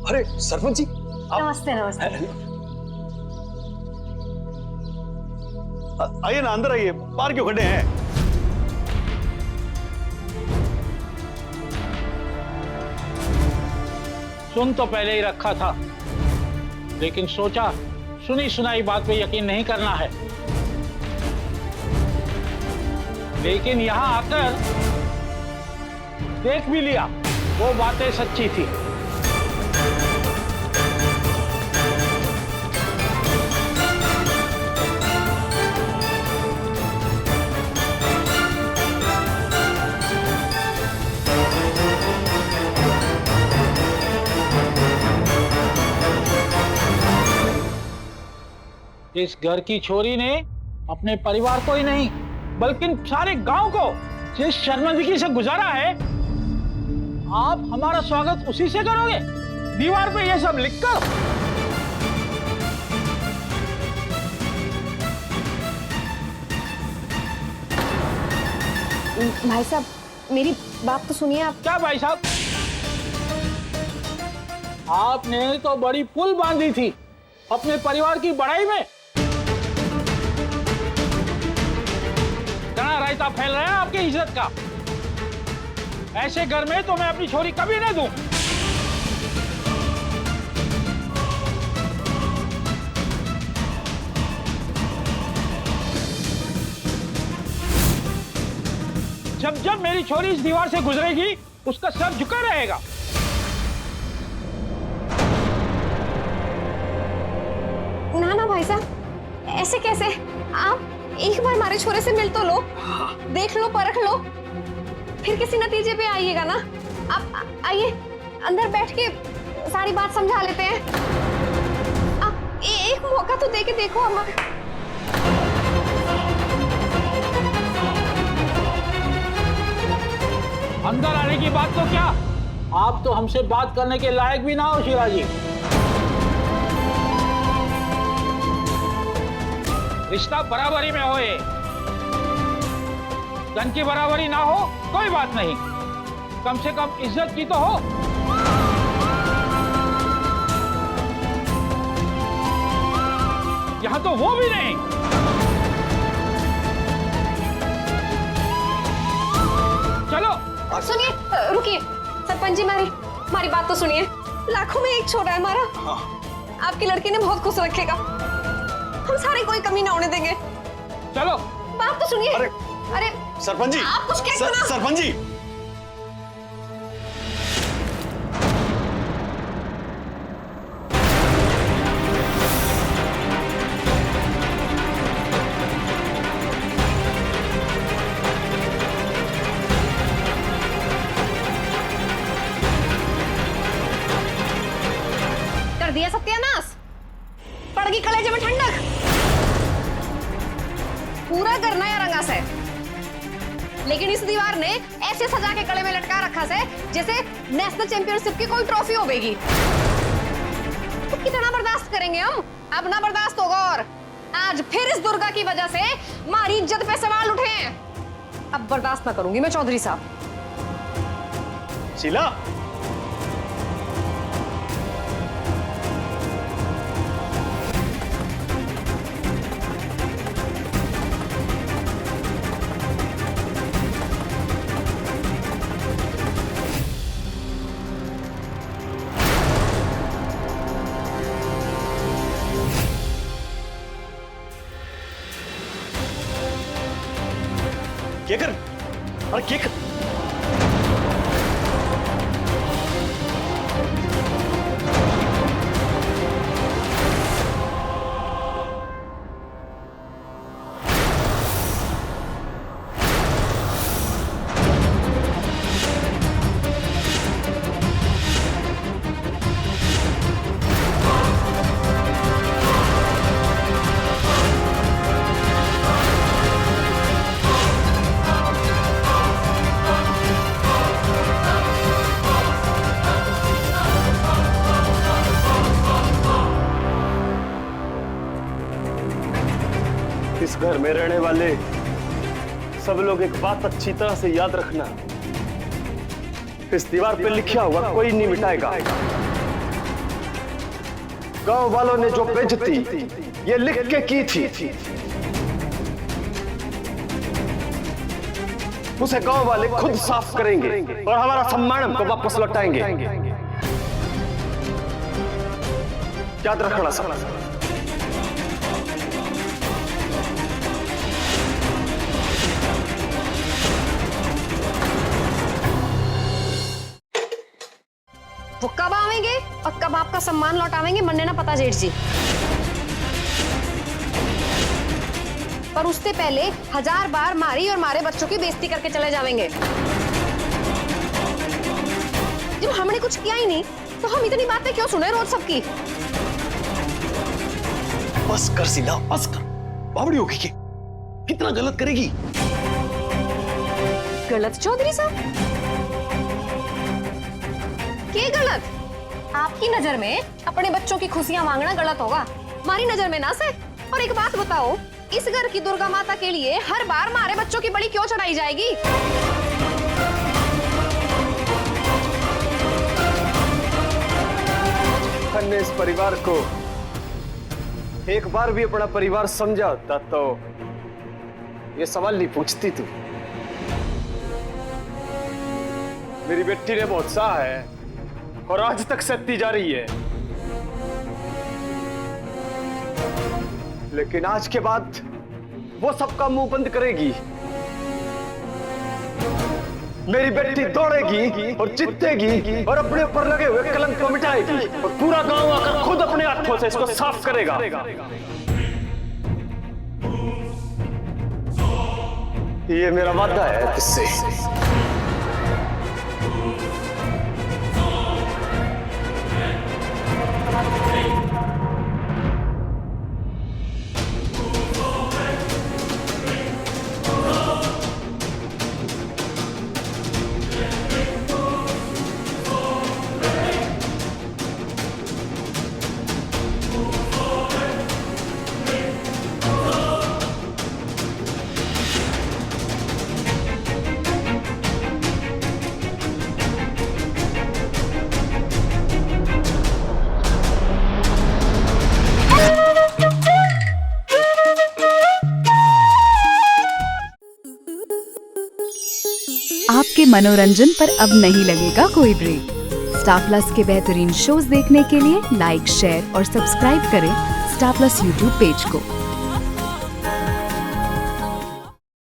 अरे सरपंच जी नमस्ते नमस्ते। आइए ना, अंदर आइए, बाहर क्यों खड़े हैं? सुन तो पहले ही रखा था, लेकिन सोचा सुनी सुनाई बात पे यकीन नहीं करना है। लेकिन यहां आकर देख भी लिया, वो बातें सच्ची थी। इस घर की छोरी ने अपने परिवार को ही नहीं बल्कि सारे गांव को जिस शर्मिंदगी से गुजारा है, आप हमारा स्वागत उसी से करोगे, दीवार पे ये सब लिखकर? भाई साहब मेरी बात तो सुनिए आप। क्या भाई साहब, आपने तो बड़ी पुल बांधी थी अपने परिवार की बड़ाई में। घना रायता फैल रहा है आपकी इज्जत का। ऐसे घर में तो मैं अपनी छोरी कभी न दूं। जब जब मेरी छोरी इस दीवार से गुजरेगी, उसका सर झुका रहेगा। ना ना भाई साहब, ऐसे कैसे? आप एक बार हमारे छोरे से मिल तो लो, देख लो, परख लो, फिर किसी नतीजे पे आइएगा ना। आप आइए, अंदर बैठ के सारी बात समझा लेते हैं। आप एक मौका तो दे के देखो हमारे। अंदर आने की बात तो क्या, आप तो हमसे बात करने के लायक भी ना हो शिवाजी। रिश्ता बराबरी में होए, धन की बराबरी ना हो कोई बात नहीं, कम से कम इज्जत की तो हो। यहां तो वो भी नहीं। चलो सुनिए, रुकिए सरपंच जी, हमारी बात तो सुनिए। लाखों में एक छोरा है हमारा। आपकी लड़की ने बहुत खुश रखेगा, हम सारे कोई कमी ना होने देंगे। चलो बात तो सुनिए। अरे सरपंच जी, आप कुछ कहते हो ना। सरपंच जी, कर दिया सत्यानाश, पड़ गई कलेजे में ठंडक। पूरा घर नया रंगा से, लेकिन इस दीवार ने ऐसे सजा के गले में लटका रखा से जैसे नेशनल चैंपियनशिप की कोई ट्रॉफी होगी। तो कितना बर्दाश्त करेंगे हम? अब ना बर्दाश्त होगा। और आज फिर इस दुर्गा की वजह से हमारी इज्जत पे सवाल उठे हैं। अब बर्दाश्त ना करूंगी मैं चौधरी साहब। शीला, क्या कर? अरे क्या कर? इस घर में रहने वाले सब लोग एक बात अच्छी तरह से याद रखना, इस दीवार पे लिखा हुआ कोई नहीं मिटाएगा। गांव वालों ने जो बेइज्जती ये लिख के की थी, उसे गांव वाले खुद साफ करेंगे और हमारा सम्मान हमको वापस लौटाएंगे। याद रखना सब। वो कब आवेंगे और कब आपका सम्मान लौटावेंगे मन्ने ना पता जेठ जी, पर उससे पहले 1000 बार मारी और मारे बच्चों की बेइज्जती करके चले जावेंगे। जब हमने कुछ किया ही नहीं तो हम इतनी बातें क्यों सुने रोज सबकी? बस कर सीधा, बस कर। बावड़ी होगी कि कितना गलत करेगी? गलत चौधरी साहब? क्या गलत? आपकी नजर में अपने बच्चों की खुशियां मांगना गलत होगा, हमारी नजर में ना से। और एक बात बताओ, इस घर की दुर्गा माता के लिए हर बार मारे बच्चों की बलि क्यों चढ़ाई जाएगी? हमने इस परिवार को एक बार भी अपना परिवार समझा होता तो ये सवाल नहीं पूछती तू। मेरी बेटी ने बहुत सहा है और आज तक सहती जा रही है, लेकिन आज के बाद वो सबका मुंह बंद करेगी। मेरी बेटी दौड़ेगी और जीतेगी और अपने ऊपर लगे हुए कलंक को मिटाएगी और पूरा गांव आकर खुद अपने हाथों से इसको साफ करेगा। ये मेरा वादा है तुझसे। आपके मनोरंजन पर अब नहीं लगेगा कोई ब्रेक। स्टार प्लस के बेहतरीन शोज देखने के लिए लाइक, शेयर और सब्सक्राइब करें स्टार प्लस यूट्यूब पेज को।